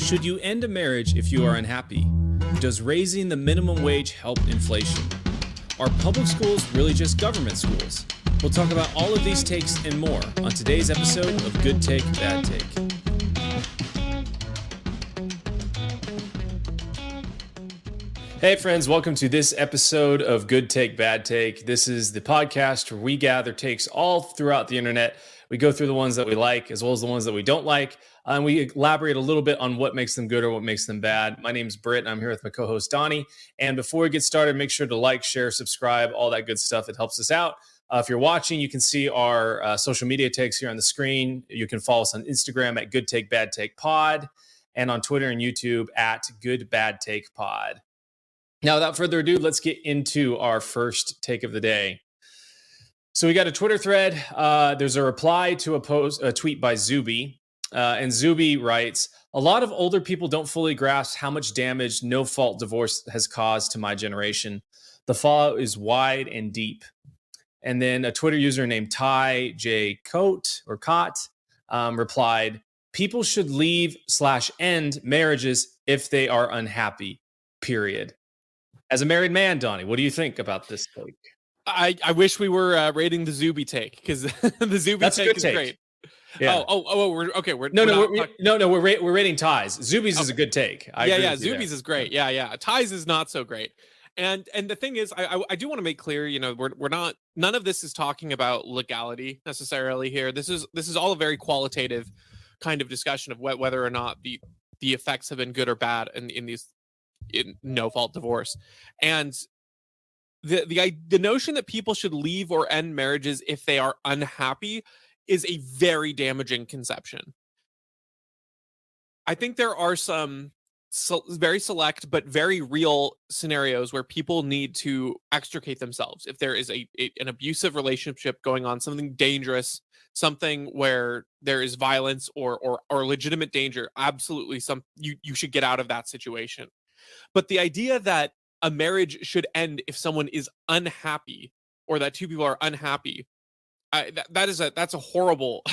Should you end a marriage if you are unhappy? Does raising the minimum wage help inflation? Are public schools really just government schools? We'll talk about all of these takes and more on today's episode of Good Take, Bad Take. Hey friends, welcome to this episode of Good Take, Bad Take. This is the podcast where we gather takes all throughout the internet. We go through the ones that we like as well as the ones that we don't like. And we elaborate a little bit on what makes them good or what makes them bad. My name's Britt, and I'm here with my co-host Donnie. And before we get started, make sure to like, share, subscribe, all that good stuff. It helps us out. If you're watching, you can see our social media takes here on the screen. You can follow us on Instagram at Good Take, Bad Take Pod, and on Twitter and YouTube at Good Bad Take Pod. Now, without further ado, let's get into our first take of the day. So we got a Twitter thread. There's a reply to a tweet by Zuby. And Zuby writes, a lot of older people don't fully grasp how much damage no-fault divorce has caused to my generation. The fallout is wide and deep. And then a Twitter user named Ty J. Coat replied, people should leave/end marriages if they are unhappy, period. As a married man, Donnie, what do you think about this take? I wish we were rating the Zuby take, because the Zuby take is great. Yeah. We're okay. We're rating Ty's. Zuby's is a good take. Zuby's is great. Yeah. Ty's is not so great. And the thing is, I do want to make clear, we're not, none of this is talking about legality necessarily here. This is all a very qualitative kind of discussion of whether or not the effects have been good or bad in no fault divorce. And the notion that people should leave or end marriages if they are unhappy is a very damaging conception. I think there are some very select but very real scenarios where people need to extricate themselves. If there is an abusive relationship going on, something dangerous, something where there is violence or legitimate danger, absolutely you should get out of that situation. But the idea that a marriage should end if someone is unhappy, or that two people are unhappy, that's a horrible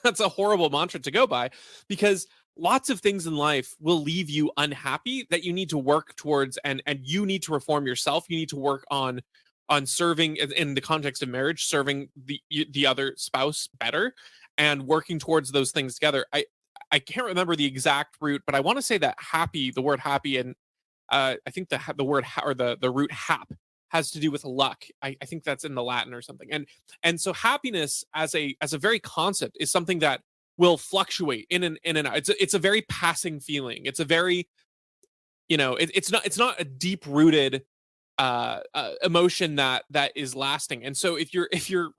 that's a horrible mantra to go by, because lots of things in life will leave you unhappy that you need to work towards, and you need to reform yourself. You need to work on serving, in the context of marriage, serving the other spouse better and working towards those things together. I can't remember the exact root, but I want to say that the word happy, and I think the word or the root hap has to do with luck. I think that's in the Latin or something. And so happiness as a very concept is something that will fluctuate in and out. It's a very passing feeling. It's a very, it's not a deep rooted emotion that is lasting. And so if you're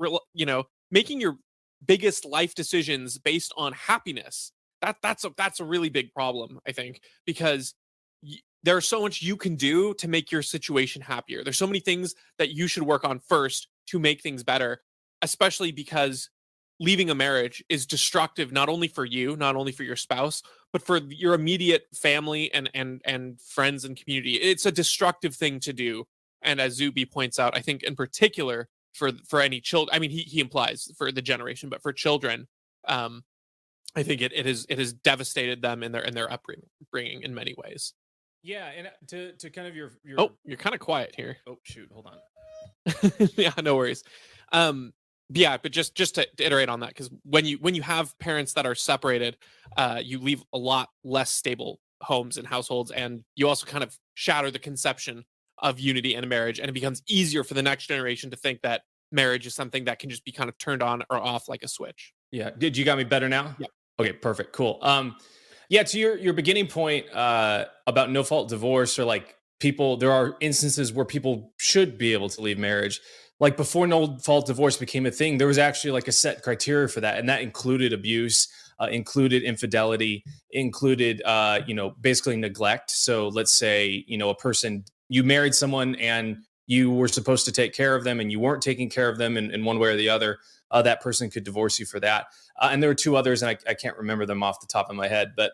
making your biggest life decisions based on happiness, that's a really big problem, I think, because there's so much you can do to make your situation happier. There's so many things that you should work on first to make things better, especially because leaving a marriage is destructive, not only for you, not only for your spouse, but for your immediate family and friends and community. It's a destructive thing to do. And as Zuby points out, I think in particular for any children, I mean, he implies for the generation, but for children, I think it has devastated them in their upbringing in many ways. Yeah, and to kind of your you're kind of quiet here. Oh shoot, hold on. Yeah, no worries. But just to iterate on that, because when you have parents that are separated, you leave a lot less stable homes and households, and you also kind of shatter the conception of unity in a marriage, and it becomes easier for the next generation to think that marriage is something that can just be kind of turned on or off like a switch. Yeah. Did you got me better now? Yeah. Okay, perfect. Cool. Yeah, to your beginning point about no fault divorce, or like people, there are instances where people should be able to leave marriage. Like before no fault divorce became a thing, there was actually like a set criteria for that. And that included abuse, included infidelity, included, basically neglect. So let's say, a person, you married someone and you were supposed to take care of them and you weren't taking care of them in one way or the other, that person could divorce you for that. And there were two others, and I can't remember them off the top of my head, but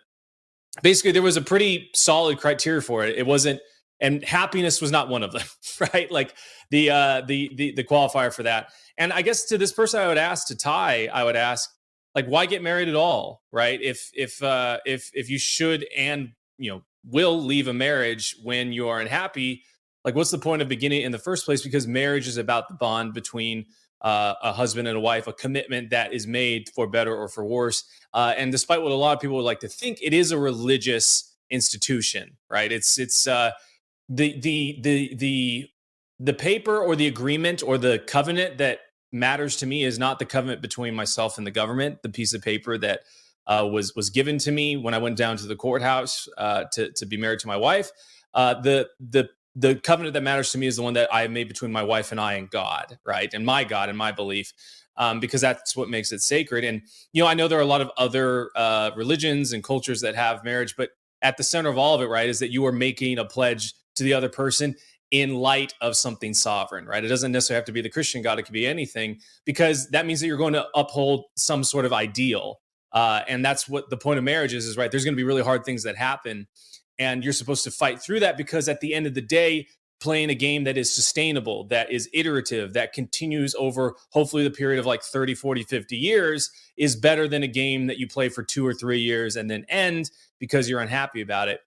basically there was a pretty solid criteria for it. It wasn't, and happiness was not one of them, right? Like the qualifier for that. And I guess to this person, to Ty, I would ask, like why get married at all, right? If you should and will leave a marriage when you are unhappy, like what's the point of beginning in the first place? Because marriage is about the bond between a husband and a wife, a commitment that is made for better or for worse. And despite what a lot of people would like to think, it is a religious institution, right? It's the paper or the agreement or the covenant that matters to me is not the covenant between myself and the government. The piece of paper that was given to me when I went down to the courthouse to be married to my wife. The covenant that matters to me is the one that I made between my wife and I and God, right? And my God and my belief, because that's what makes it sacred. And I know there are a lot of other religions and cultures that have marriage, but at the center of all of it, right, is that you are making a pledge to the other person in light of something sovereign, right? It doesn't necessarily have to be the Christian God; it could be anything, because that means that you're going to uphold some sort of ideal. And that's what the point of marriage is, right? There's going to be really hard things that happen, and you're supposed to fight through that, because at the end of the day, playing a game that is sustainable, that is iterative, that continues over hopefully the period of like 30, 40, 50 years is better than a game that you play for 2 or 3 years and then end because you're unhappy about it.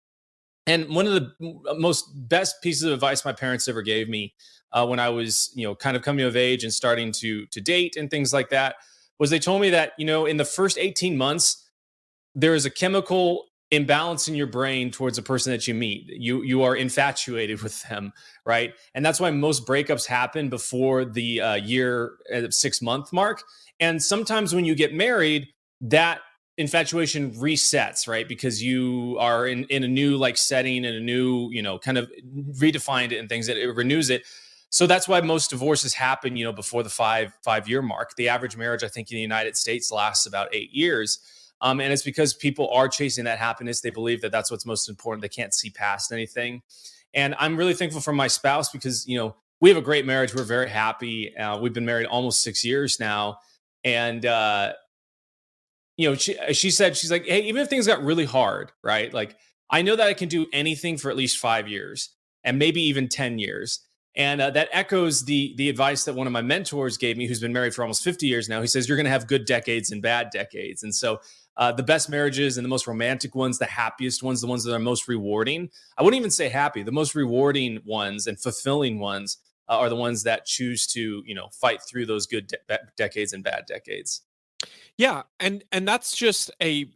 And one of the most best pieces of advice my parents ever gave me when I was, kind of coming of age and starting to date and things like that, was they told me that, in the first 18 months, there is a chemical imbalance in your brain towards a person that you meet. You are infatuated with them, right? And that's why most breakups happen before the year 6 month mark. And sometimes when you get married, that infatuation resets, right? Because you are in a new like setting and a new, kind of redefined it and things, that it renews it. So that's why most divorces happen, before the five-year mark. The average marriage, I think, in the United States lasts about 8 years. And it's because people are chasing that happiness. They believe that that's what's most important. They can't see past anything. And I'm really thankful for my spouse because, we have a great marriage. We're very happy. We've been married almost 6 years now. And, she said, she's like, hey, even if things got really hard, right? Like, I know that I can do anything for at least 5 years and maybe even 10 years. And that echoes the advice that one of my mentors gave me, who's been married for almost 50 years now. He says, you're going to have good decades and bad decades. And so the best marriages and the most romantic ones, the happiest ones, the ones that are most rewarding, I wouldn't even say happy, the most rewarding ones and fulfilling ones are the ones that choose to, fight through those good decades and bad decades. Yeah, and that's just a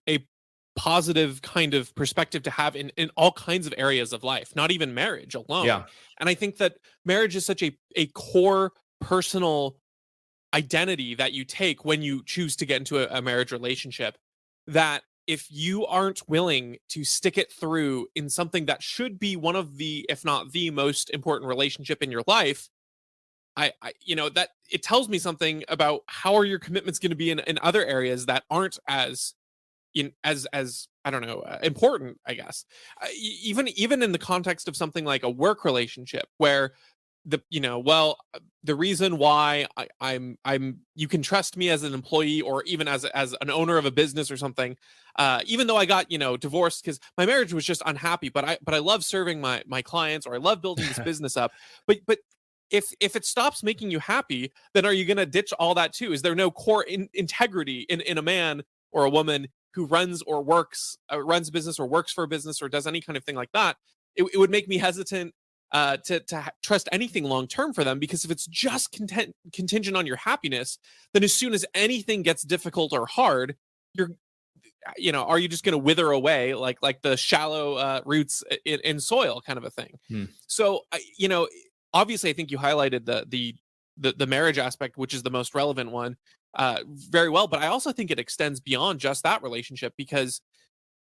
positive kind of perspective to have in all kinds of areas of life, not even marriage alone. Yeah. And I think that marriage is such a core personal identity that you take when you choose to get into a marriage relationship, that if you aren't willing to stick it through in something that should be one of the, if not the most important relationship in your life, that it tells me something about how are your commitments going to be in other areas that aren't as as I don't know, important, I guess. Even in the context of something like a work relationship where the reason why I'm you can trust me as an employee or even as an owner of a business or something, even though I got divorced because my marriage was just unhappy, but I love serving my clients, or I love building this business up. But if it stops making you happy, then are you going to ditch all that too? Is there no core integrity in a man or a woman who runs or works runs a business or works for a business or does any kind of thing like that? It would make me hesitant to trust anything long term for them, because if it's just contingent on your happiness, then as soon as anything gets difficult or hard, you're are you just going to wither away like the shallow roots in soil kind of a thing? Hmm. So obviously I think you highlighted the marriage aspect, which is the most relevant one, very well, but I also think it extends beyond just that relationship, because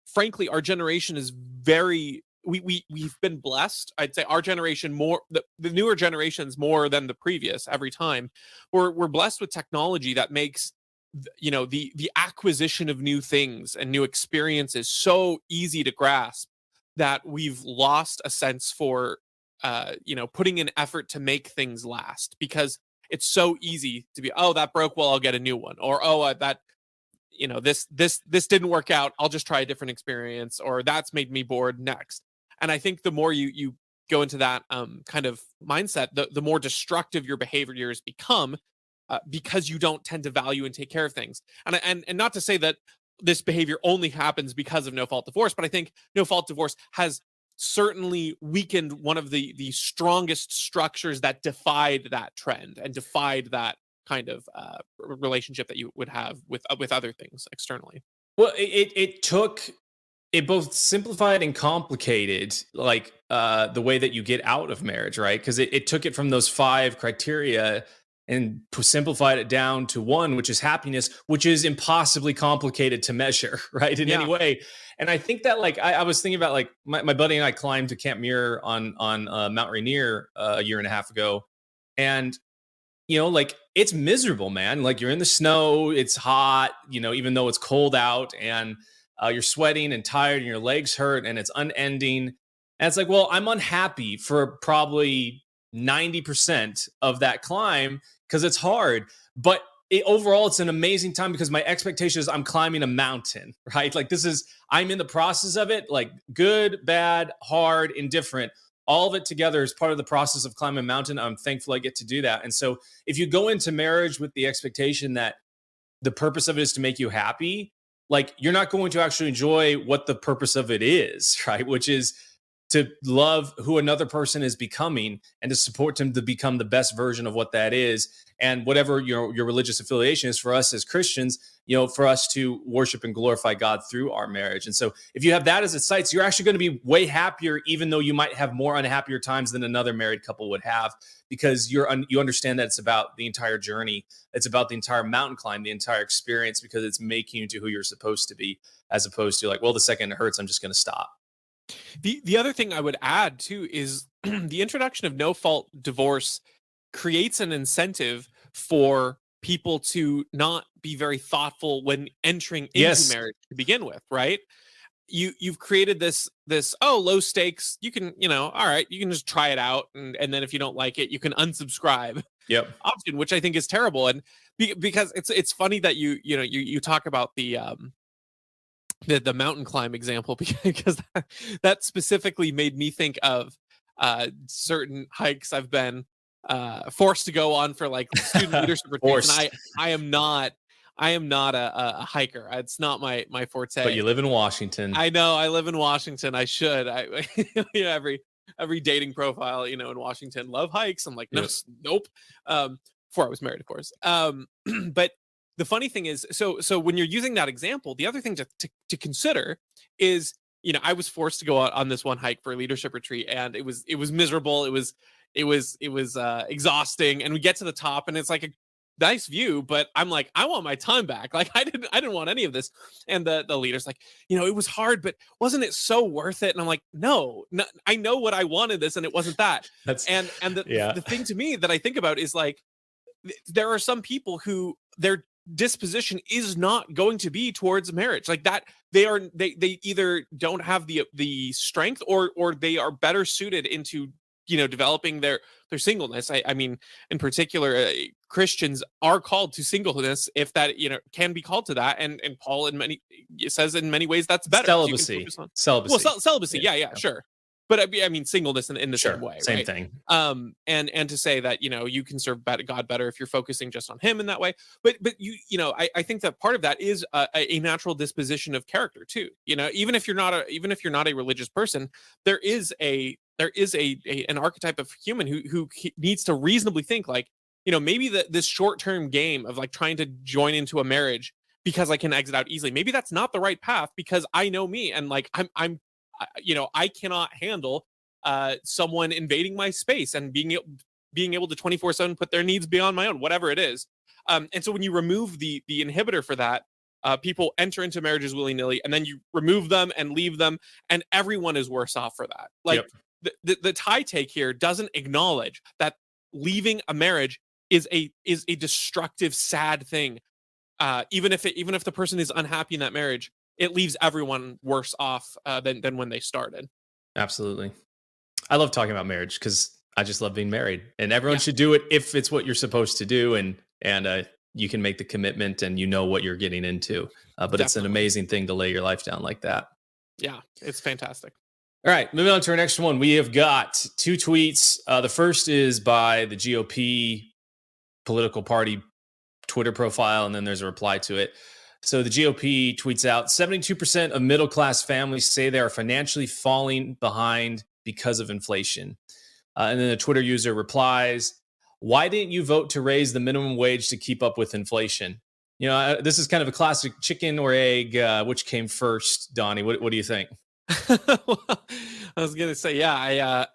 frankly our generation is very we've been blessed. I'd say our generation more, the newer generations more than the previous every time. We're blessed with technology that makes the acquisition of new things and new experiences so easy to grasp, that we've lost a sense for putting in effort to make things last, because it's so easy to be, oh, that broke, well, I'll get a new one, or oh, that this didn't work out, I'll just try a different experience, or that's made me bored, next. And I think the more you go into that kind of mindset, the more destructive your behaviors become, because you don't tend to value and take care of things. And not to say that this behavior only happens because of no fault divorce, but I think no fault divorce has certainly weakened one of the strongest structures that defied that trend and defied that kind of relationship that you would have with other things externally. Well, it both simplified and complicated, like the way that you get out of marriage, right? Because it took it from those 5 criteria and simplified it down to one, which is happiness, which is impossibly complicated to measure, right? In any way. And I think that, like, I was thinking about, like, my buddy and I climbed to Camp Muir on Mount Rainier a year and a half ago, and like, it's miserable, man. Like, you're in the snow, it's hot, even though it's cold out, and you're sweating and tired, and your legs hurt, and it's unending. And it's like, well, I'm unhappy for probably 90% of that climb because it's hard. But overall, it's an amazing time because my expectation is I'm climbing a mountain, right? Like, I'm in the process of it, like, good, bad, hard, indifferent. All of it together is part of the process of climbing a mountain. I'm thankful I get to do that. And so if you go into marriage with the expectation that the purpose of it is to make you happy, like, you're not going to actually enjoy what the purpose of it is, right? Which is to love who another person is becoming and to support them to become the best version of what that is. And whatever your religious affiliation is, for us as Christians, for us to worship and glorify God through our marriage. And so if you have that as its sights, you're actually going to be way happier, even though you might have more unhappier times than another married couple would have, because you understand that it's about the entire journey. It's about the entire mountain climb, the entire experience, because it's making you to who you're supposed to be, as opposed to, like, well, the second it hurts, I'm just going to stop. The other thing I would add too is the introduction of no fault divorce creates an incentive for people to not be very thoughtful when entering into marriage to begin with, right? You've created this low stakes, you can, all right, you can just try it out, and then if you don't like it, you can unsubscribe. Option, which I think is terrible. And because it's funny that you talk about the mountain climb example, because that specifically made me think of certain hikes I've been forced to go on for, like, student leadership retreats. And I am not a hiker. It's not my forte. But you live in Washington. I know, I live in Washington. I should. Every dating profile, in Washington, love hikes. I'm like, nope. Before I was married, of course. But the funny thing is, so when you're using that example, the other thing to consider is, I was forced to go out on this one hike for a leadership retreat, and it was miserable. It was exhausting. And we get to the top, and it's like a nice view, but I'm like, I want my time back. Like, I didn't want any of this. And the leader's like, it was hard, but wasn't it so worth it? And I'm like, no, I know what I wanted this, and it wasn't that. The thing to me that I think about is, like, there are some people who their disposition is not going to be towards marriage like that. They either don't have the strength, or they are better suited into developing their singleness. I mean, in particular, Christians are called to singleness, if that can be called to that. And Paul says in many ways that's better. Celibacy. Well, celibacy. Yeah, sure. But I mean, singleness in the same way, same right? thing. And to say that you can serve God better if you're focusing just on Him in that way. But I think that part of that is a natural disposition of character too. Even if you're not a religious person, there is an archetype of human who needs to reasonably think, like, maybe this short-term game of, like, trying to join into a marriage because I can exit out easily, maybe that's not the right path, because I know me, and, like, I cannot handle someone invading my space and being able to 24/7 put their needs beyond my own, whatever it is. And so when you remove the inhibitor for that, people enter into marriages willy-nilly, and then you remove them and leave them, and everyone is worse off for that. Like, the tie take here doesn't acknowledge that leaving a marriage is a destructive, sad thing. Even if the person is unhappy in that marriage, it leaves everyone worse off than when they started. Absolutely. I love talking about marriage because I just love being married, and everyone should do it if it's what you're supposed to do, and you can make the commitment and what you're getting into. But Definitely. It's an amazing thing to lay your life down like that. Yeah, it's fantastic. All right, moving on to our next one. We have got 2 tweets. The first is by the GOP political party Twitter profile, and then there's a reply to it. So the GOP tweets out 72% of middle class families say they are financially falling behind because of inflation. And then the Twitter user replies, "Why didn't you vote to raise the minimum wage to keep up with inflation?" This is kind of a classic chicken or egg. Which came first, Donnie? What do you think? Well, I was gonna say, yeah,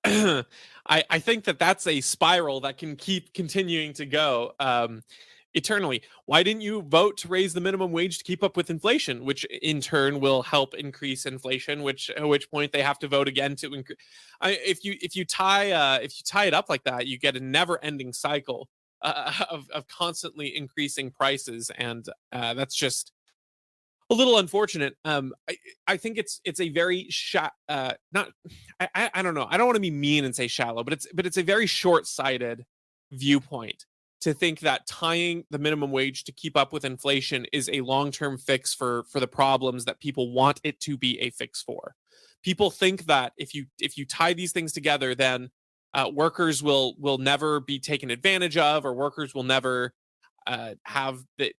I think that's a spiral that can keep continuing to go eternally. Why didn't you vote to raise the minimum wage to keep up with inflation, which in turn will help increase inflation? At which point they have to vote again to increase. If you tie it up like that, you get a never-ending cycle of constantly increasing prices, and that's just a little unfortunate. I think it's a very not. I don't know. I don't want to be mean and say shallow, but it's a very short-sighted viewpoint to think that tying the minimum wage to keep up with inflation is a long-term fix for the problems that people want it to be a fix for. People think that if you tie these things together, then workers will never be taken advantage of, or workers will never have the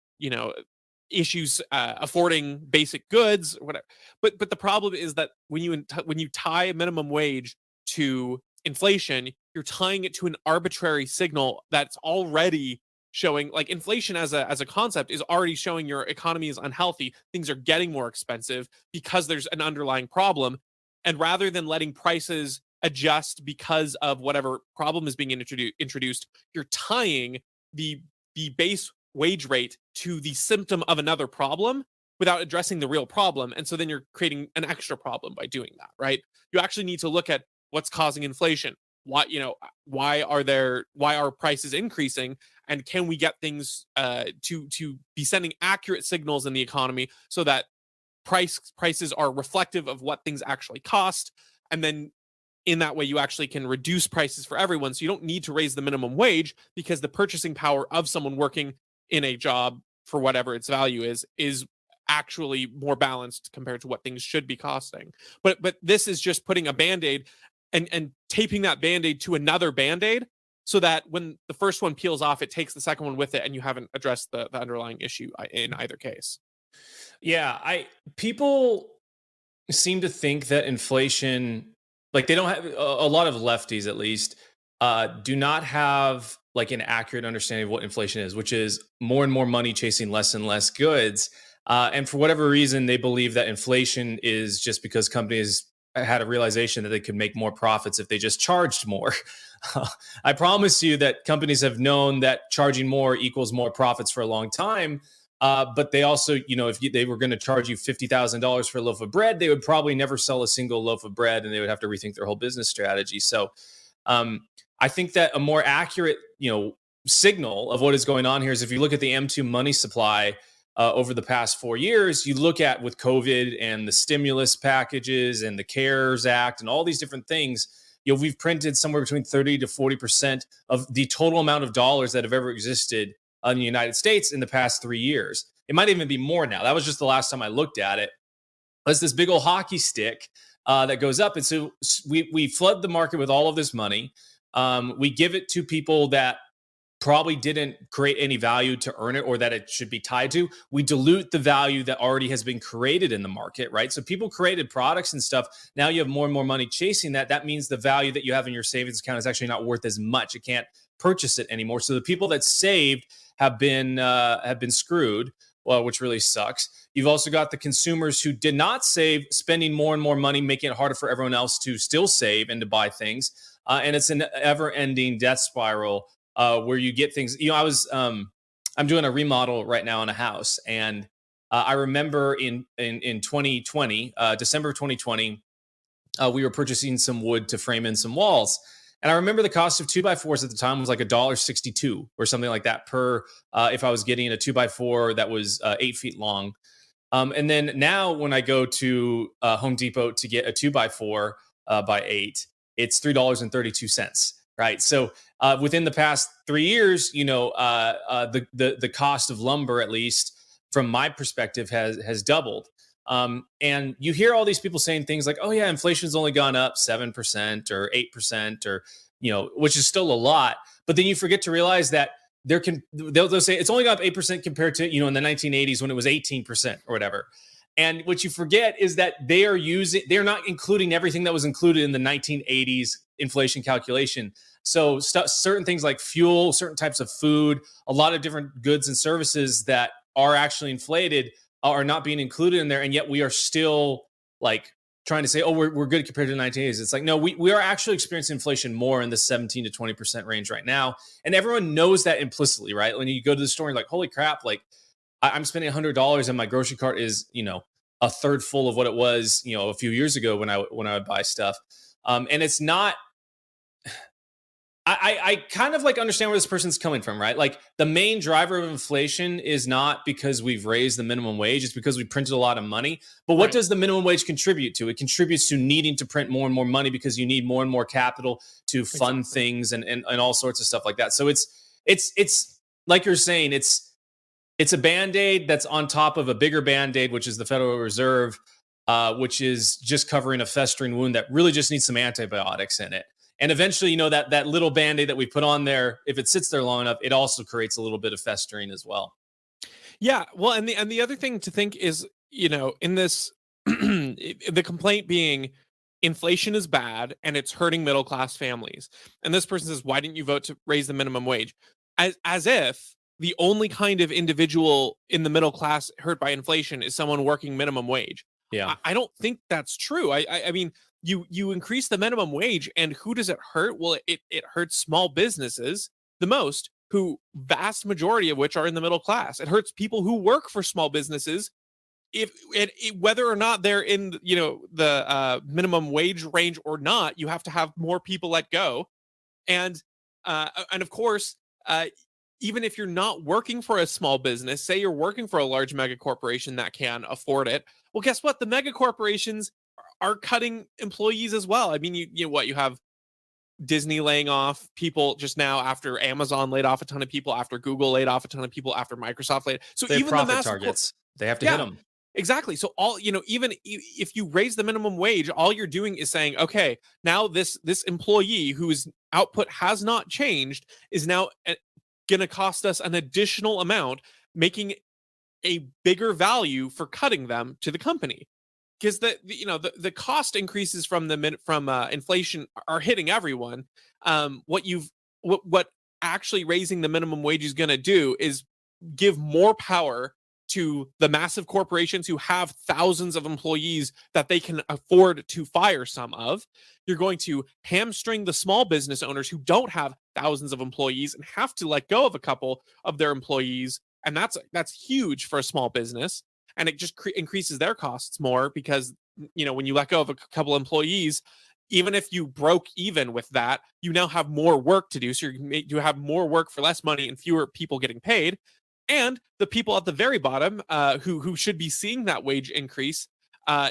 issues affording basic goods or whatever. But the problem is that when you tie a minimum wage to inflation, you're tying it to an arbitrary signal that's already showing, like, inflation as a concept is already showing your economy is unhealthy. Things are getting more expensive because there's an underlying problem. And rather than letting prices adjust because of whatever problem is being introduced, you're tying the base wage rate to the symptom of another problem without addressing the real problem. And so then you're creating an extra problem by doing that, right? You actually need to look at what's causing inflation. Why are prices increasing, and can we get things to be sending accurate signals in the economy so that prices are reflective of what things actually cost, and then in that way you actually can reduce prices for everyone, so you don't need to raise the minimum wage because the purchasing power of someone working in a job for whatever its value is actually more balanced compared to what things should be costing. But this is just putting a band-aid and taping that band-aid to another band-aid so that when the first one peels off, it takes the second one with it, and you haven't addressed the underlying issue in either case. Yeah, people seem to think that inflation, like, they don't have a lot of lefties, at least, do not have like an accurate understanding of what inflation is, which is more and more money chasing less and less goods. And for whatever reason, they believe that inflation is just because companies had a realization that they could make more profits if they just charged more. I promise you that companies have known that charging more equals more profits for a long time. But they also, if they were going to charge you $50,000 for a loaf of bread, they would probably never sell a single loaf of bread, and they would have to rethink their whole business strategy. So I think that a more accurate, signal of what is going on here is if you look at the M2 money supply over the past 4 years, you look at with COVID and the stimulus packages and the CARES Act and all these different things, we've printed somewhere between 30 to 40% of the total amount of dollars that have ever existed in the United States in the past 3 years. It might even be more now. That was just the last time I looked at it. It's this big old hockey stick that goes up. And so we flood the market with all of this money. We give it to people that probably didn't create any value to earn it or that it should be tied to. We dilute the value that already has been created in the market, right? So people created products and stuff. Now you have more and more money chasing that. That means the value that you have in your savings account is actually not worth as much. It can't purchase it anymore. So the people that saved have been screwed, well, which really sucks. You've also got the consumers who did not save, spending more and more money, making it harder for everyone else to still save and to buy things. And it's an ever-ending death spiral where you get things. I'm doing a remodel right now in a house, and I remember in 2020, December of 2020, we were purchasing some wood to frame in some walls. And I remember the cost of 2x4s at the time was like $1.62 or something like that per, if I was getting a 2x4 that was 8 feet long. And then now when I go to Home Depot to get a 2x4 by 8, it's $3.32, right? So within the past 3 years, the cost of lumber, at least from my perspective, has doubled. And you hear all these people saying things like, oh yeah, inflation's only gone up 7% or 8% or, which is still a lot. But then you forget to realize that they'll say it's only got up 8% compared to, in the 1980s when it was 18% or whatever. And what you forget is that they're not including everything that was included in the 1980s inflation calculation. So certain things like fuel, certain types of food, a lot of different goods and services that are actually inflated are not being included in there. And yet we are still like trying to say, oh, we're good compared to the 1980s. It's like, no, we are actually experiencing inflation more in the 17 to 20% range right now. And everyone knows that implicitly, right? When you go to the store and like, holy crap, like I'm spending $100 and my grocery cart is, a third full of what it was, a few years ago when I would buy stuff. And it's not, I kind of like understand where this person's coming from, right? Like the main driver of inflation is not because we've raised the minimum wage, it's because we printed a lot of money. But what does the minimum wage contribute to? It contributes to needing to print more and more money because you need more and more capital to fund things and all sorts of stuff like that. So it's like you're saying, it's a Band-Aid that's on top of a bigger Band-Aid, which is the Federal Reserve, which is just covering a festering wound that really just needs some antibiotics in it. And eventually, that little Band-Aid that we put on there, if it sits there long enough, it also creates a little bit of festering as well. Yeah, well, and the other thing to think is, in this, the complaint being inflation is bad and it's hurting middle class families. And this person says, why didn't you vote to raise the minimum wage? As if the only kind of individual in the middle class hurt by inflation is someone working minimum wage. Yeah, I don't think that's true. I mean, you increase the minimum wage, and who does it hurt? Well, it hurts small businesses the most, who vast majority of which are in the middle class. It hurts people who work for small businesses, whether or not they're in the minimum wage range or not. You have to have more people let go, and of course, even if you're not working for a small business, say you're working for a large mega corporation that can afford it, well, guess what? The mega corporations are cutting employees as well. I mean, you have Disney laying off people just now, after Amazon laid off a ton of people, after Google laid off a ton of people, after Microsoft laid. So they even profit the massive targets, they have to hit them. Exactly. So even if you raise the minimum wage, all you're doing is saying, okay, now this employee whose output has not changed is now going to cost us an additional amount, making a bigger value for cutting them to the company. Because the cost increases from inflation are hitting everyone. What actually raising the minimum wage is going to do is give more power to the massive corporations who have thousands of employees that they can afford to fire some of. You're going to hamstring the small business owners who don't have thousands of employees and have to let go of a couple of their employees, and that's huge for a small business. And it just increases their costs more because, when you let go of a couple employees, even if you broke even with that, you now have more work to do. So you have more work for less money and fewer people getting paid. And the people at the very bottom, who should be seeing that wage increase,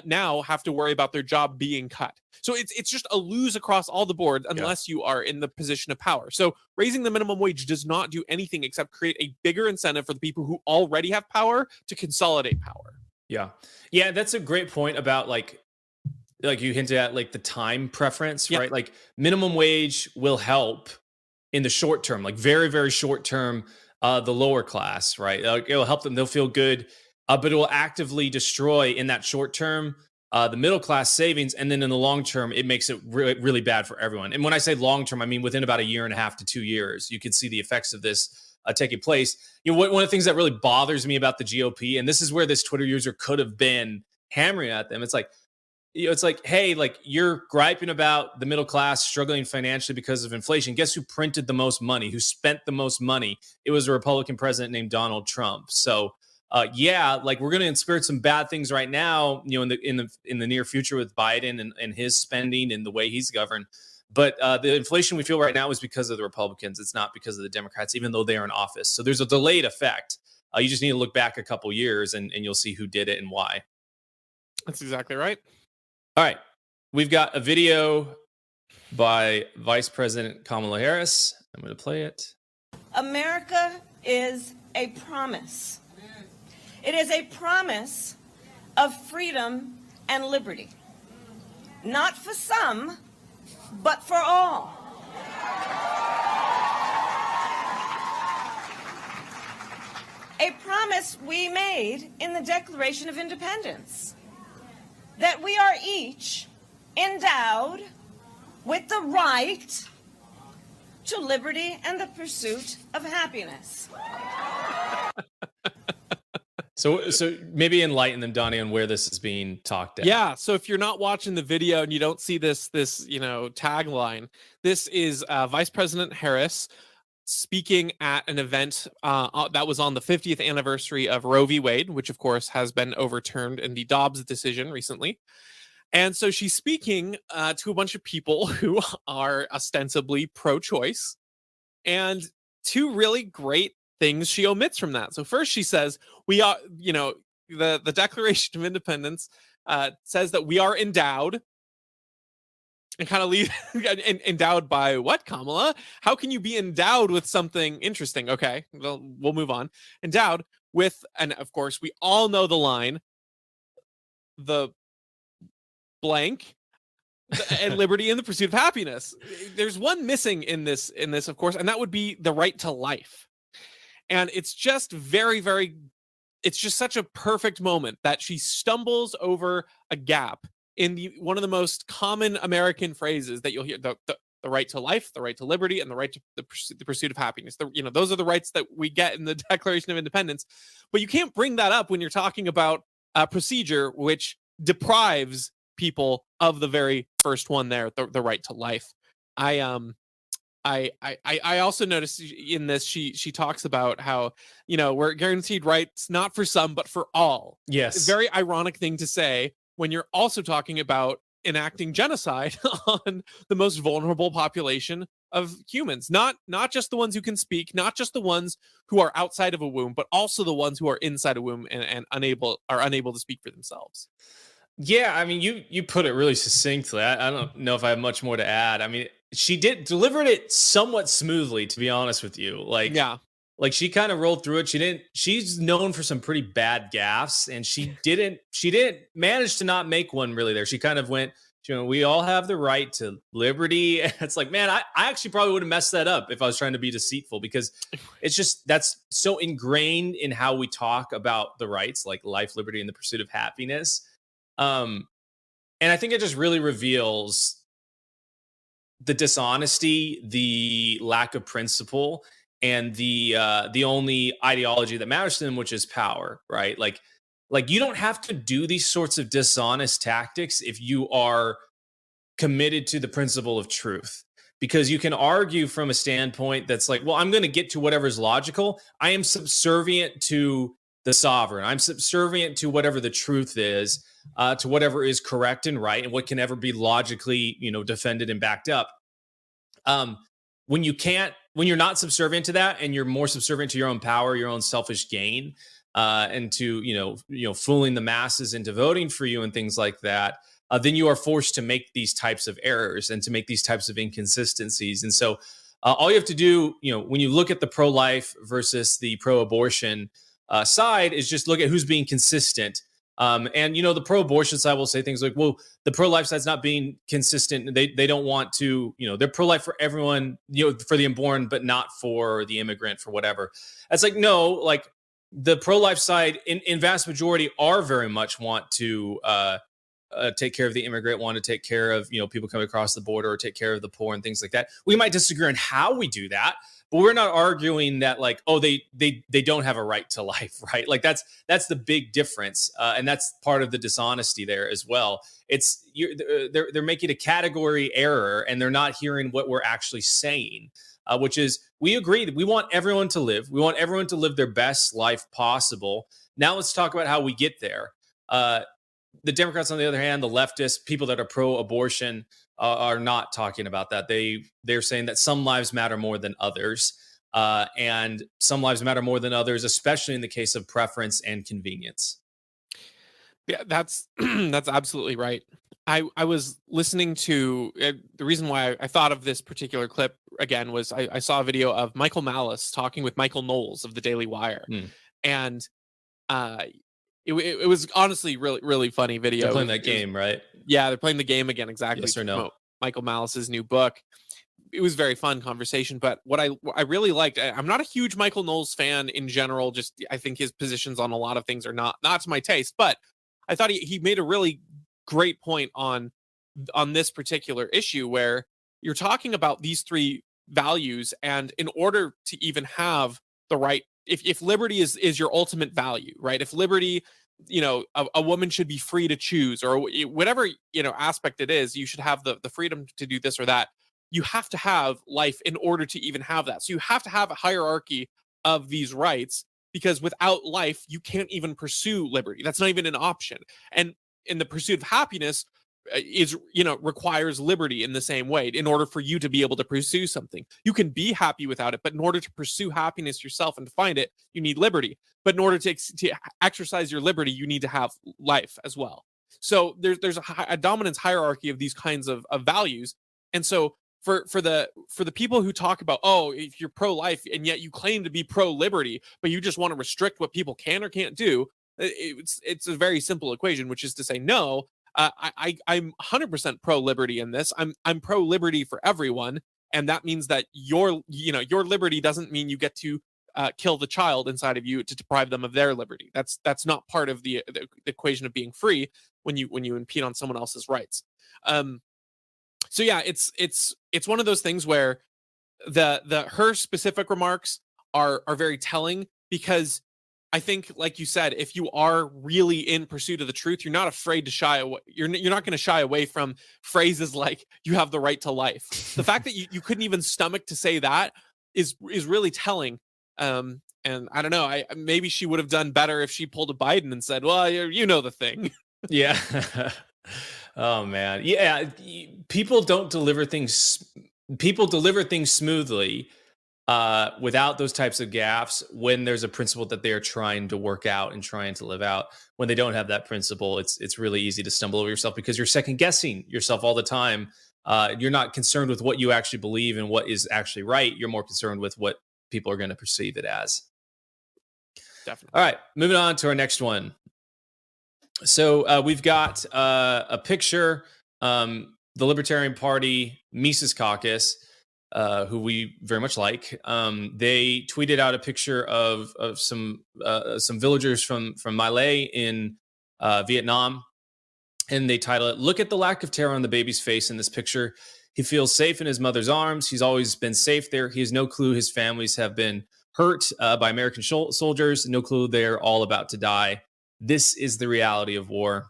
now have to worry about their job being cut. So it's just a lose across all the board unless you are in the position of power. So raising the minimum wage does not do anything except create a bigger incentive for the people who already have power to consolidate power. Yeah, that's a great point about like you hinted at, like the time preference, right? Like minimum wage will help in the short term, like very, very short term, the lower class, right? It'll help them; they'll feel good, but it will actively destroy in that short term the middle class savings, and then in the long term, it makes it really bad for everyone. And when I say long term, I mean within about 1.5 to 2 years, you could see the effects of this taking place. One of the things that really bothers me about the GOP, and this is where this Twitter user could have been hammering at them, it's like, hey, like you're griping about the middle class struggling financially because of inflation. Guess who printed the most money? Who spent the most money? It was a Republican president named Donald Trump. So, like we're going to experience some bad things right now, in the near future with Biden and his spending and the way he's governed. But the inflation we feel right now is because of the Republicans. It's not because of the Democrats, even though they are in office. So there's a delayed effect. You just need to look back a couple years and you'll see who did it and why. That's exactly right. All right. We've got a video by Vice President Kamala Harris. I'm going to play it. America is a promise. It is a promise of freedom and liberty. Not for some, but for all. a promise we made in the Declaration of Independence, that we are each endowed with the right to liberty and the pursuit of happiness. So maybe enlighten them, Donnie, on where this is being talked at. Yeah. So if you're not watching the video and you don't see this tagline, this is Vice President Harris speaking at an event that was on the 50th anniversary of Roe v. Wade, which of course has been overturned in the Dobbs decision recently. And so she's speaking to a bunch of people who are ostensibly pro-choice, and two really great things she omits from that. So first she says, we are, the Declaration of Independence says that we are endowed, and kind of leave endowed by what, Kamala? How can you be endowed with something interesting? Okay, well, we'll move on. Endowed with, and of course we all know the line, the blank, and liberty in the pursuit of happiness. There's one missing in this, of course, and that would be the right to life. And it's just it's just such a perfect moment that she stumbles over a gap in one of the most common American phrases that you'll hear: the right to life, the right to liberty, and the right to the pursuit of happiness. Those are the rights that we get in the Declaration of Independence. But you can't bring that up when you're talking about a procedure which deprives people of the very first one there, the right to life. I also noticed in this she talks about how we're guaranteed rights not for some but for all. Yes, a very ironic thing to say when you're also talking about enacting genocide on the most vulnerable population of humans, not just the ones who can speak, not just the ones who are outside of a womb, but also the ones who are inside a womb and unable to speak for themselves. Yeah, I mean, you put it really succinctly. I don't know if I have much more to add. I mean, she delivered it somewhat smoothly, to be honest with you. Like she kind of rolled through it. She's known for some pretty bad gaffes, and she didn't manage to not make one really there. She kind of went, we all have the right to liberty. And it's like, man, I actually probably would have messed that up if I was trying to be deceitful, because it's just, that's so ingrained in how we talk about the rights, like life, liberty, and the pursuit of happiness. And I think it just really reveals the dishonesty, the lack of principle, and the only ideology that matters to them, which is power, right? Like you don't have to do these sorts of dishonest tactics if you are committed to the principle of truth, because you can argue from a standpoint that's like, well, I'm going to get to whatever's logical. I am subservient to the sovereign. I'm subservient to whatever the truth is, to whatever is correct and right, and what can ever be logically, defended and backed up. When you're not subservient to that, and you're more subservient to your own power, your own selfish gain, and to fooling the masses into voting for you and things like that, then you are forced to make these types of errors and to make these types of inconsistencies. And so, all you have to do, when you look at the pro-life versus the pro-abortion side, is just look at who's being consistent. And the pro-abortion side will say things like, well, the pro-life side's not being consistent. They don't want to, they're pro-life for everyone, for the unborn, but not for the immigrant, for whatever. It's like, no, like the pro-life side in vast majority are very much want to take care of the immigrant, want to take care of, people coming across the border, or take care of the poor and things like that. We might disagree on how we do that, but we're not arguing that like, oh, they don't have a right to life, right? Like that's the big difference, and that's part of the dishonesty there as well. It's they're making a category error, and they're not hearing what we're actually saying, which is we agree that we want everyone to live. We want everyone to live their best life possible. Now let's talk about how we get there. The Democrats, on the other hand, the leftists, people that are pro-abortion, are not talking about that. They're saying that some lives matter more than others, and some lives matter more than others, especially in the case of preference and convenience. Yeah, that's that's absolutely right. I was listening to the reason why I thought of this particular clip again was I saw a video of Michael Malice talking with Michael Knowles of the Daily Wire, and it was honestly really funny video. They're playing that game, right? Yeah, they're playing the game again. Exactly. Yes or no? Michael Malice's new book. it was very fun conversation. But what I really liked, I'm not a huge Michael Knowles fan in general. Just I think his positions on a lot of things are not to my taste. But I thought he made a really great point on this particular issue where you're talking about these three values, and in order to even have the right, if liberty is your ultimate value, right? If liberty, a woman should be free to choose, or whatever aspect it is, you should have the freedom to do this or that. You have to have life in order to even have that. So you have to have a hierarchy of these rights, because without life you can't even pursue liberty. That's not even an option. And in the pursuit of happiness is requires liberty in the same way. In order for you to be able to pursue something, you can be happy without it, but in order to pursue happiness yourself and to find it, you need liberty. But in order to exercise your liberty, you need to have life as well. So there's a dominance hierarchy of these kinds of values. And so for the people who talk about, oh, if you're pro-life and yet you claim to be pro-liberty, but you just want to restrict what people can or can't do, it's a very simple equation, which is to say, no, I'm 100% pro-liberty in this. I'm pro-liberty for everyone, and that means that your liberty doesn't mean you get to kill the child inside of you to deprive them of their liberty. That's not part of the equation of being free when you impede on someone else's rights. So yeah, it's one of those things where her specific remarks are very telling, because I think, like you said, if you are really in pursuit of the truth, you're not afraid to shy away. You're not going to shy away from phrases like "you have the right to life." The fact that you couldn't even stomach to say that is really telling. And I don't know. Maybe she would have done better if she pulled a Biden and said, "Well, you know the thing." Yeah. Oh man. Yeah. People don't deliver things. People deliver things smoothly without those types of gaffes when there's a principle that they are trying to work out and trying to live out. When they don't have that principle, it's really easy to stumble over yourself, because you're second guessing yourself all the time. You're not concerned with what you actually believe and what is actually right. You're more concerned with what people are going to perceive it as. Definitely. All right, moving on to our next one. So we've got a picture, the Libertarian Party Mises Caucus, who we very much like. They tweeted out a picture of some villagers from My Lai in Vietnam, and they title it, "Look at the lack of terror on the baby's face in this picture. He feels safe in his mother's arms. He's always been safe there. He has no clue his families have been hurt by American soldiers. No clue they're all about to die. This is the reality of war."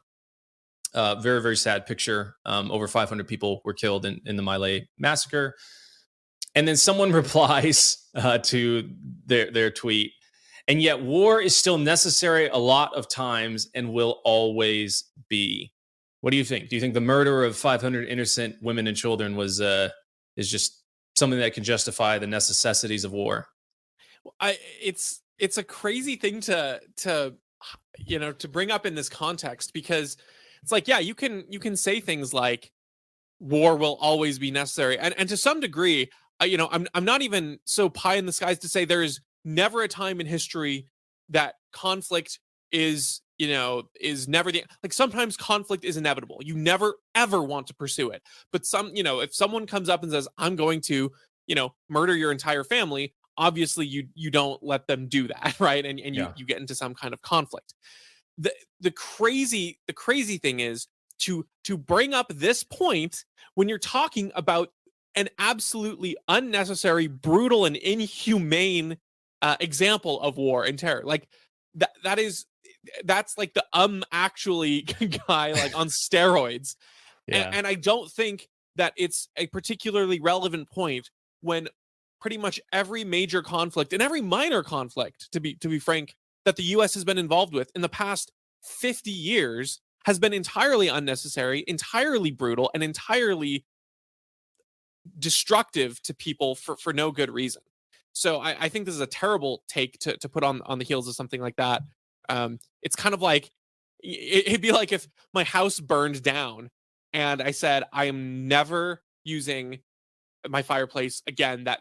Very, very sad picture. Over 500 people were killed in the My Lai massacre. And then someone replies to their tweet, "And yet war is still necessary a lot of times and will always be." What do you think? Do you think the murder of 500 innocent women and children is just something that can justify the necessities of war? It's a crazy thing to bring up in this context, because it's like, yeah, you can say things like war will always be necessary, and to some degree, I'm not even so pie in the skies to say there is never a time in history that conflict is never like, sometimes conflict is inevitable. You never ever want to pursue it, but if someone comes up and says, "I'm going to murder your entire family," obviously you don't let them do that, right? And you get into some kind of conflict. The crazy thing is to bring up this point when you're talking about an absolutely unnecessary, brutal, and inhumane example of war and terror. Like that's like the actually guy, like, on steroids. Yeah. And I don't think that it's a particularly relevant point when pretty much every major conflict and every minor conflict, to be frank, that the US has been involved with in the past 50 years has been entirely unnecessary, entirely brutal, and entirely destructive to people for no good reason. So I think this is a terrible take to put on the heels of something like that. It's kind of like, it'd be like if my house burned down and I said, I am never using my fireplace again, that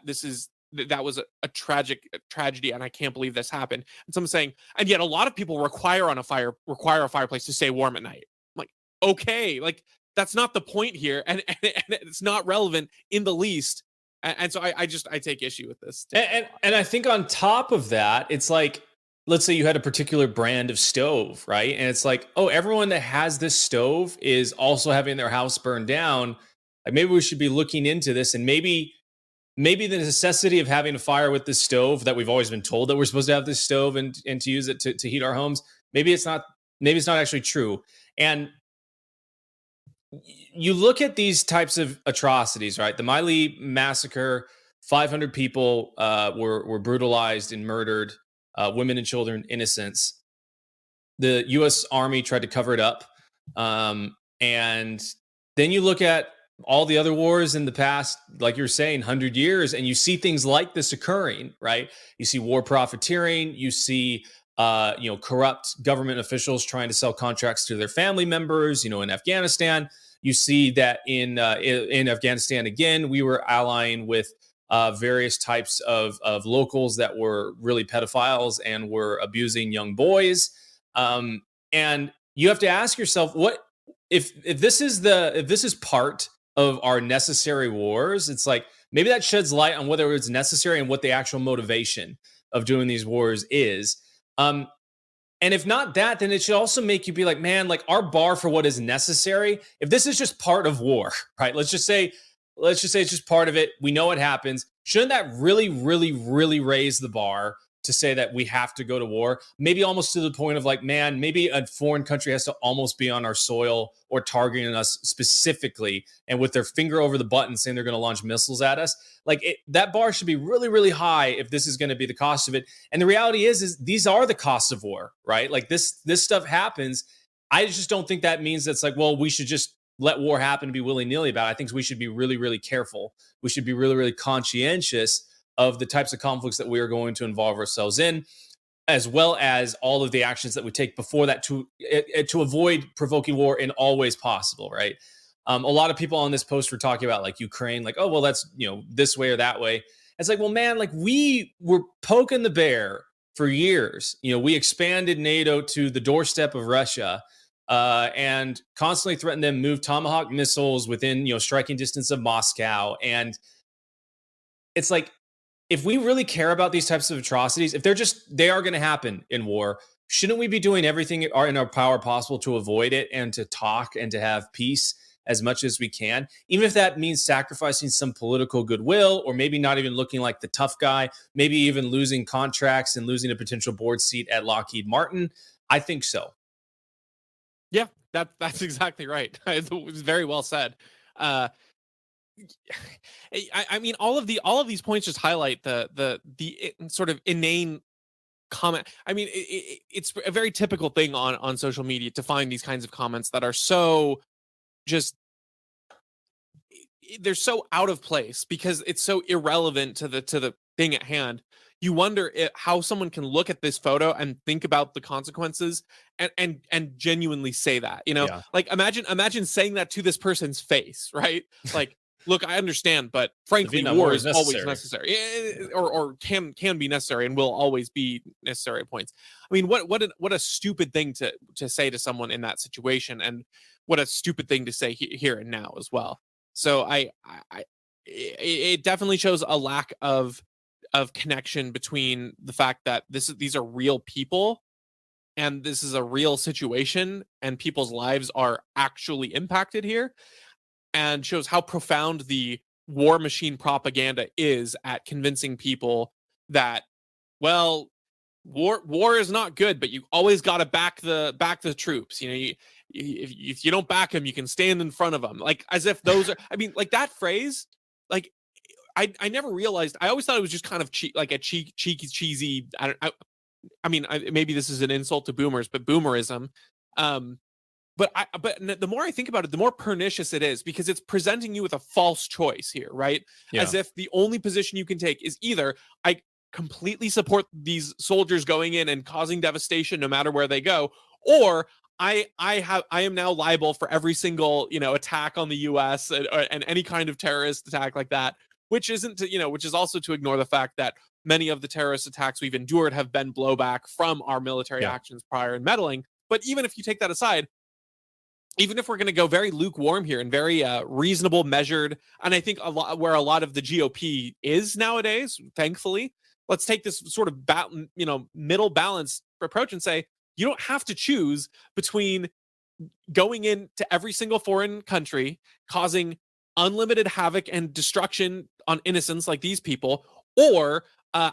was a tragedy, and I can't believe this happened. And someone's saying, and yet a lot of people require a fireplace to stay warm at night. I'm like, okay, like, that's not the point here, and it's not relevant in the least And so I take issue with this. And I think on top of that, it's like, let's say you had a particular brand of stove, right? And it's like, oh, everyone that has this stove is also having their house burned down. Like maybe we should be looking into this, and maybe the necessity of having a fire with this stove that we've always been told that we're supposed to have this stove and to use it to heat our homes. Maybe it's not actually true. And you look at these types of atrocities, right? The Miley massacre, 500 people were brutalized and murdered, women and children, innocents. The U.S. Army tried to cover it up. And then you look at all the other wars in the past, like you're saying, 100 years, and you see things like this occurring, right? You see war profiteering, you see corrupt government officials trying to sell contracts to their family members, in Afghanistan. You see that in Afghanistan, again, we were allying with various types of locals that were really pedophiles and were abusing young boys. And you have to ask yourself, what if this is part of our necessary wars? It's like maybe that sheds light on whether it's necessary and what the actual motivation of doing these wars is. And if not that, then it should also make you be like, man, like our bar for what is necessary, if this is just part of war, right? Let's just say it's just part of it. We know what happens. Shouldn't that really, really, really raise the bar to say that we have to go to war? Maybe almost to the point of like, man, maybe a foreign country has to almost be on our soil or targeting us specifically and with their finger over the button saying they're going to launch missiles at us. Like that bar should be really, really high if this is going to be the cost of it. And the reality is these are the costs of war, right? Like this stuff happens. I just don't think that means that's like, well, we should just let war happen and be willy-nilly about it. I think we should be really, really careful. We should be really, really conscientious of the types of conflicts that we are going to involve ourselves in, as well as all of the actions that we take before that to avoid provoking war in all ways possible, right? A lot of people on this post were talking about like Ukraine, like, oh, well, that's, this way or that way. It's like, well, man, like we were poking the bear for years. We expanded NATO to the doorstep of Russia and constantly threatened them, move Tomahawk missiles within, striking distance of Moscow. And it's like, if we really care about these types of atrocities, if they are going to happen in war, shouldn't we be doing everything in our power possible to avoid it and to talk and to have peace as much as we can, even if that means sacrificing some political goodwill or maybe not even looking like the tough guy, maybe even losing contracts and losing a potential board seat at Lockheed Martin? I think so. Yeah, that's exactly right. It was very well said. I mean, all of these points just highlight the sort of inane comment. I mean, it's a very typical thing on social media to find these kinds of comments that are so just, they're so out of place because it's so irrelevant to the thing at hand. You wonder how someone can look at this photo and think about the consequences and genuinely say that, Yeah. like imagine saying that to this person's face, right? Like, look, I understand, but frankly, war is always necessary, or can be necessary and will always be necessary at points. I mean, what a stupid thing to say to someone in that situation, and what a stupid thing to say here and now as well. So it definitely shows a lack of connection between the fact that these are real people and this is a real situation and people's lives are actually impacted here, and shows how profound the war machine propaganda is at convincing people that, well, war is not good, but you always got to back the troops. If you don't back them, you can stand in front of them. Like, as if those are, I mean, like that phrase, like I never realized. I always thought it was just kind of like a cheeky, cheesy. I mean, maybe this is an insult to boomers, but boomerism. But the more I think about it, the more pernicious it is, because it's presenting you with a false choice here, right? Yeah. As if the only position you can take is either I completely support these soldiers going in and causing devastation no matter where they go, or I am now liable for every single attack on the U.S. and any kind of terrorist attack like that, which is also to ignore the fact that many of the terrorist attacks we've endured have been blowback from our military actions prior and meddling. But even if you take that aside, even if we're going to go very lukewarm here and very reasonable, measured, and I think a lot of the GOP is nowadays, thankfully, let's take this sort of middle balanced approach and say you don't have to choose between going into every single foreign country, causing unlimited havoc and destruction on innocents like these people, or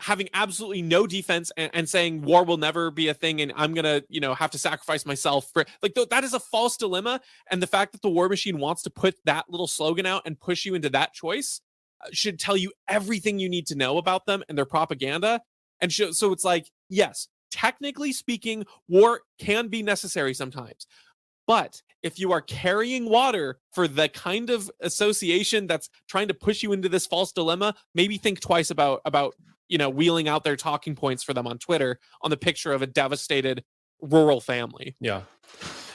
having absolutely no defense and saying war will never be a thing and I'm gonna have to sacrifice myself for that is a false dilemma. And the fact that the war machine wants to put that little slogan out and push you into that choice should tell you everything you need to know about them and their propaganda. And so it's like, yes, technically speaking, war can be necessary sometimes. But if you are carrying water for the kind of association that's trying to push you into this false dilemma, maybe think twice about wheeling out their talking points for them on Twitter on the picture of a devastated rural family. Yeah.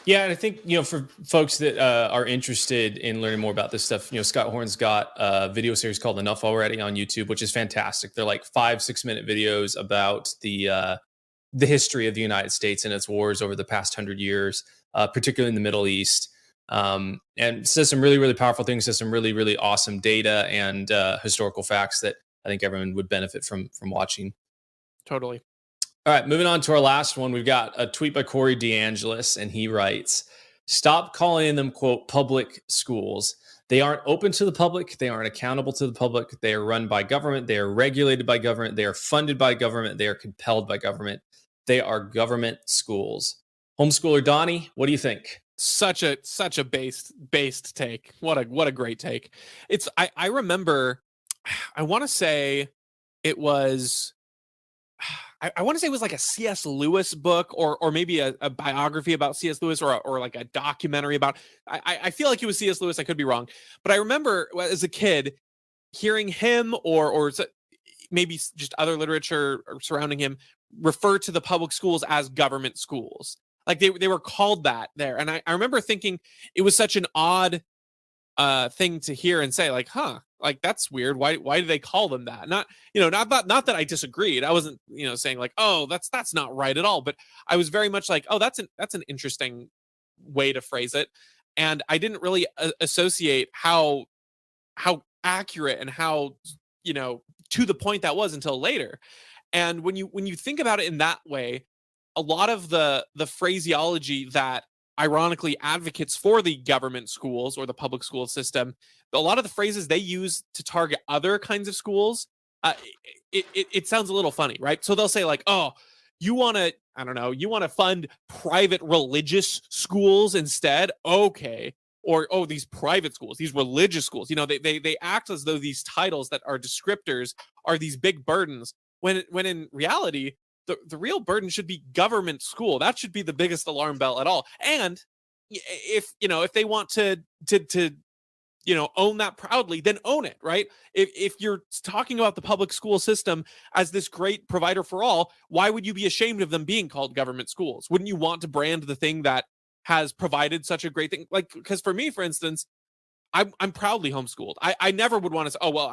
Yeah, and I think, for folks that are interested in learning more about this stuff, Scott Horn's got a video series called Enough Already on YouTube, which is fantastic. They're like 5-6 minute videos about the history of the United States and its wars over the past 100 years, particularly in the Middle East. And says some really, really powerful things, says some really, really awesome data and historical facts that I think everyone would benefit from watching. Totally. All right, moving on to our last one. We've got a tweet by Corey DeAngelis, and he writes, "Stop calling them, quote, public schools. They aren't open to the public. They aren't accountable to the public. They are run by government. They are regulated by government. They are funded by government. They are compelled by government. They are government schools." Homeschooler Donnie, what do you think? Such a based take. What a great take. It's I remember, I want to say it was like a C.S. Lewis book or maybe a biography about C.S. Lewis or like a documentary about, I feel like it was C.S. Lewis. I could be wrong. But I remember as a kid hearing him or maybe just other literature surrounding him refer to the public schools as government schools. Like they were called that there. And I remember thinking it was such an odd thing to hear and say, like, like that's weird. Why do they call them that? Not that I disagreed. I wasn't, saying like, oh, that's not right at all. But I was very much like, oh, that's an interesting way to phrase it. And I didn't really associate how accurate and how, to the point that was until later. And when you think about it in that way, a lot of the phraseology that ironically advocates for the government schools or the public school system, a lot of the phrases they use to target other kinds of schools, it sounds a little funny, right? So they'll say like, oh, you want to fund private religious schools instead? Okay. Or, oh, these private schools, these religious schools, they act as though these titles that are descriptors are these big burdens when in reality, the real burden should be government school. That should be the biggest alarm bell at all. And if they want to own that proudly, then own it, right? If you're talking about the public school system as this great provider for all, why would you be ashamed of them being called government schools? Wouldn't you want to brand the thing that has provided such a great thing? Like, because for me, for instance, I'm proudly homeschooled. I never would want to say, oh, well,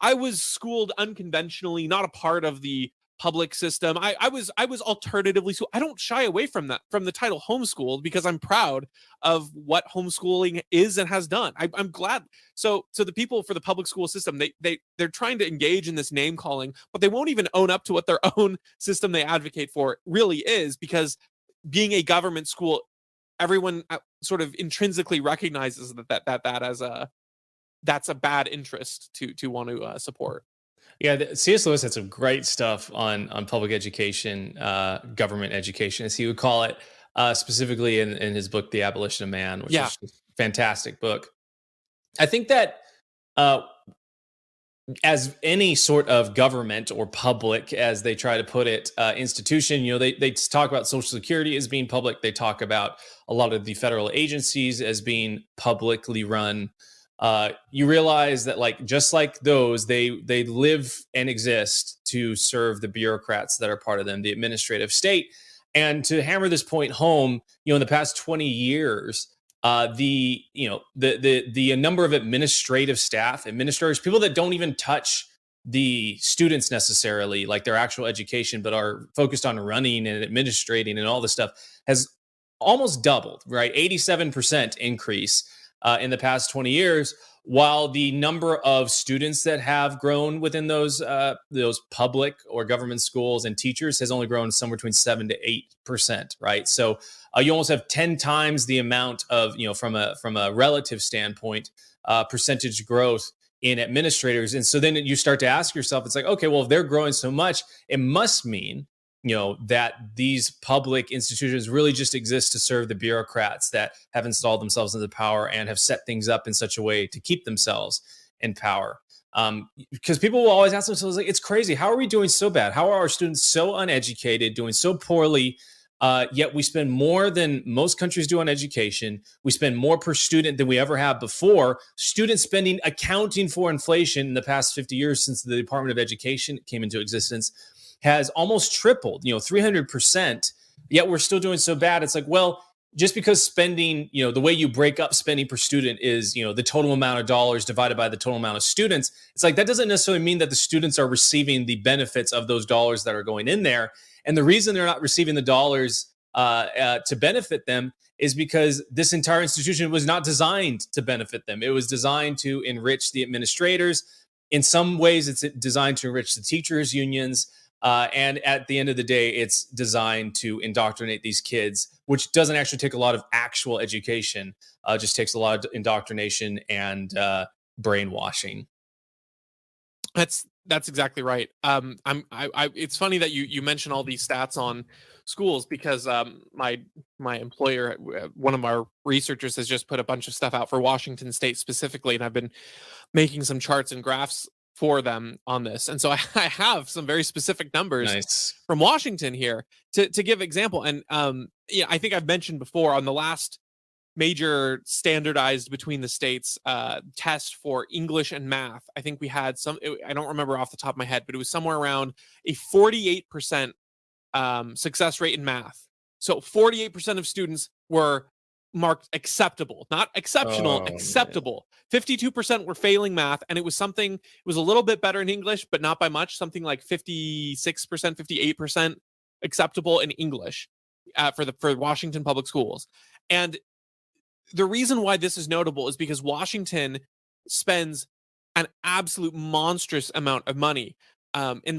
I was schooled unconventionally, not a part of the public system. I was alternatively schooled. I don't shy away from the title homeschooled because I'm proud of what homeschooling is and has done. I'm glad. So the people for the public school system, they're trying to engage in this name calling, but they won't even own up to what their own system they advocate for really is, because being a government school, everyone sort of intrinsically recognizes that as that's a bad interest to want to support. Yeah, C.S. Lewis had some great stuff on public education, government education, as he would call it, specifically in his book, The Abolition of Man, which is a fantastic book. I think that as any sort of government or public, as they try to put it, institution, they talk about Social Security as being public. They talk about a lot of the federal agencies as being publicly run. You realize that, like, just like those, they live and exist to serve the bureaucrats that are part of them, the administrative state. And to hammer this point home, in the past 20 years, the number of administrative staff, administrators, people that don't even touch the students necessarily, like their actual education, but are focused on running and administrating and all this stuff, has almost doubled, right? 87% increase in the past 20 years, while the number of students that have grown within those public or government schools and teachers has only grown somewhere between 7 to 8%, right? So you almost have 10 times the amount of, from a relative standpoint, percentage growth in administrators. And so then you start to ask yourself, it's like, okay, well, if they're growing so much, it must mean that these public institutions really just exist to serve the bureaucrats that have installed themselves into power and have set things up in such a way to keep themselves in power. Because people will always ask themselves, like, it's crazy. How are we doing so bad? How are our students so uneducated, doing so poorly? Yet we spend more than most countries do on education. We spend more per student than we ever have before. Student spending, accounting for inflation in the past 50 years since the Department of Education came into existence, has almost tripled, 300%, yet we're still doing so bad. It's like, well, just because spending, the way you break up spending per student is, the total amount of dollars divided by the total amount of students. It's like, that doesn't necessarily mean that the students are receiving the benefits of those dollars that are going in there. And the reason they're not receiving the dollars to benefit them is because this entire institution was not designed to benefit them. It was designed to enrich the administrators. In some ways, it's designed to enrich the teachers' unions. And at the end of the day, it's designed to indoctrinate these kids, which doesn't actually take a lot of actual education, just takes a lot of indoctrination and brainwashing. That's exactly right. It's funny that you mention all these stats on schools, because my employer, one of our researchers, has just put a bunch of stuff out for Washington State specifically, and I've been making some charts and graphs for them on this. And so I have some very specific numbers from Washington here to give example. And I think I've mentioned before, on the last major standardized between the states test for English and math, I think we had I don't remember off the top of my head, but it was somewhere around a 48% success rate in math. So 48% of students were marked acceptable, not exceptional, acceptable. 52% were failing math, and it was a little bit better in English, but not by much, something like 56%, 58% acceptable in English for Washington public schools. And the reason why this is notable is because Washington spends an absolute monstrous amount of money. Since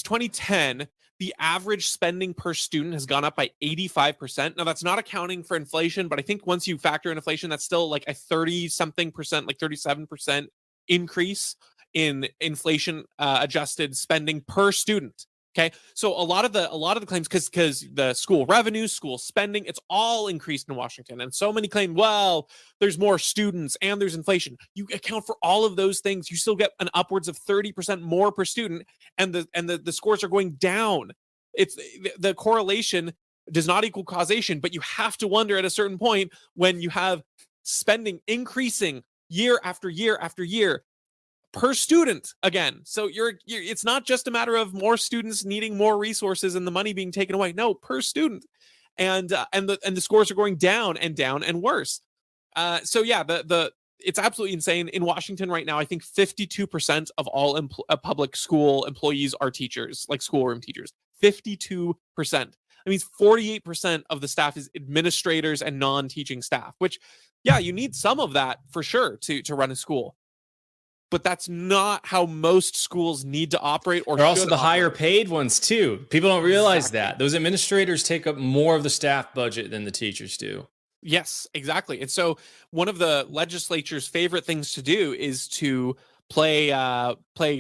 2010, the average spending per student has gone up by 85%. Now, that's not accounting for inflation, but I think once you factor in inflation, that's still like a 30-something percent, like 37% increase in inflation adjusted spending per student. Okay, so a lot of the claims, because the school revenue, school spending, it's all increased in Washington, and so many claim, well, there's more students and there's inflation. You account for all of those things, you still get an upwards of 30% more per student, and the scores are going down. It's the correlation does not equal causation, but you have to wonder at a certain point, when you have spending increasing year after year after year per student again. So it's not just a matter of more students needing more resources and the money being taken away. No, per student, and the scores are going down and worse. So yeah, it's absolutely insane. In Washington right now, I think 52% of all public school employees are teachers, like schoolroom teachers. 52%. That means 48% of the staff is administrators and non-teaching staff. Which, yeah, you need some of that for sure to run a school. But that's not how most schools need to operate. Or they're also the higher paid ones too. People don't realize that those administrators take up more of the staff budget than the teachers do. Yes, exactly. And so one of the legislature's favorite things to do is to play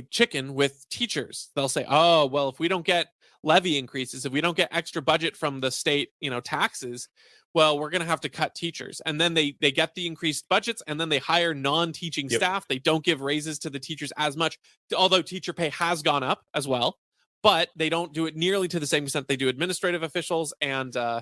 chicken with teachers. They'll say, oh, well, if we don't get levy increases, if we don't get extra budget from the state, taxes, well, we're going to have to cut teachers. And then they get the increased budgets, and then they hire non-teaching staff. They don't give raises to the teachers as much, although teacher pay has gone up as well, but they don't do it nearly to the same extent they do administrative officials. And I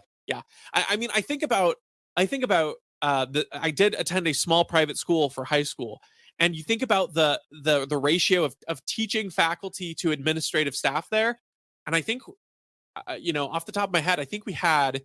think about I did attend a small private school for high school, and you think about the ratio of teaching faculty to administrative staff there. And I think, off the top of my head, I think we had,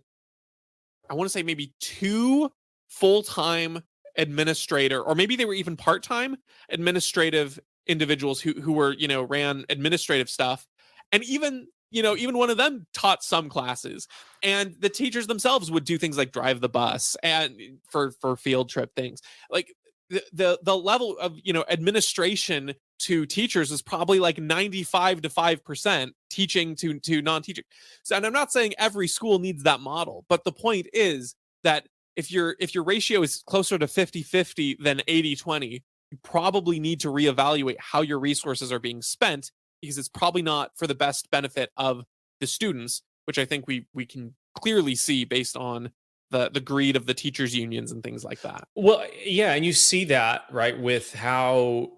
I want to say maybe 2 full-time administrator, or maybe they were even part-time administrative individuals who were, ran administrative stuff. And even even one of them taught some classes, and the teachers themselves would do things like drive the bus and for field trip things. Like the level of administration to teachers is probably like 95 to 5% teaching to non-teaching. So, and I'm not saying every school needs that model, but the point is that if your ratio is closer to 50-50 than 80-20, you probably need to reevaluate how your resources are being spent, because it's probably not for the best benefit of the students, which I think we can clearly see based on the greed of the teachers unions and things like that. Well, yeah, and you see that, right, with how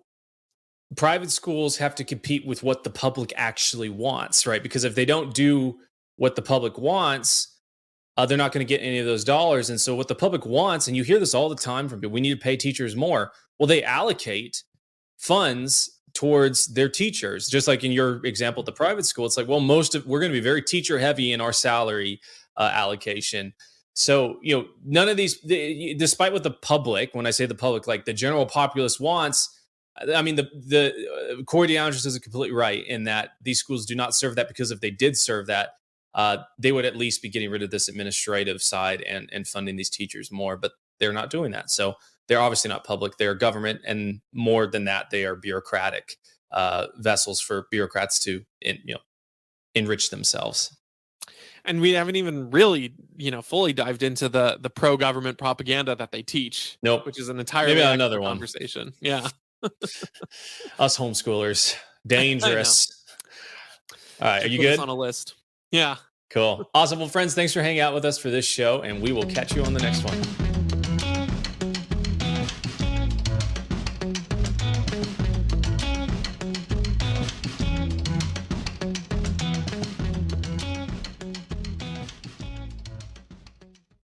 private schools have to compete with what the public actually wants, right? Because if they don't do what the public wants, they're not going to get any of those dollars. And so what the public wants, and you hear this all the time from people, we need to pay teachers more. Well, they allocate funds towards their teachers. Just like in your example at the private school, it's like, well, we're going to be very teacher heavy in our salary allocation. So, none of these, despite what the public, when I say the public, like the general populace wants, I mean, the Corey DeAndres is completely right in that these schools do not serve that, because if they did serve that, they would at least be getting rid of this administrative side and funding these teachers more, but they're not doing that. So they're obviously not public. They're government, and more than that, they are bureaucratic vessels for bureaucrats to enrich themselves. And we haven't even really, fully dived into the pro-government propaganda that they teach. Nope. Which is an entirely maybe another conversation. Yeah. Us homeschoolers, dangerous. All right, are you good? On a list. Yeah. Cool. Awesome. Well, friends, thanks for hanging out with us for this show, and we will catch you on the next one.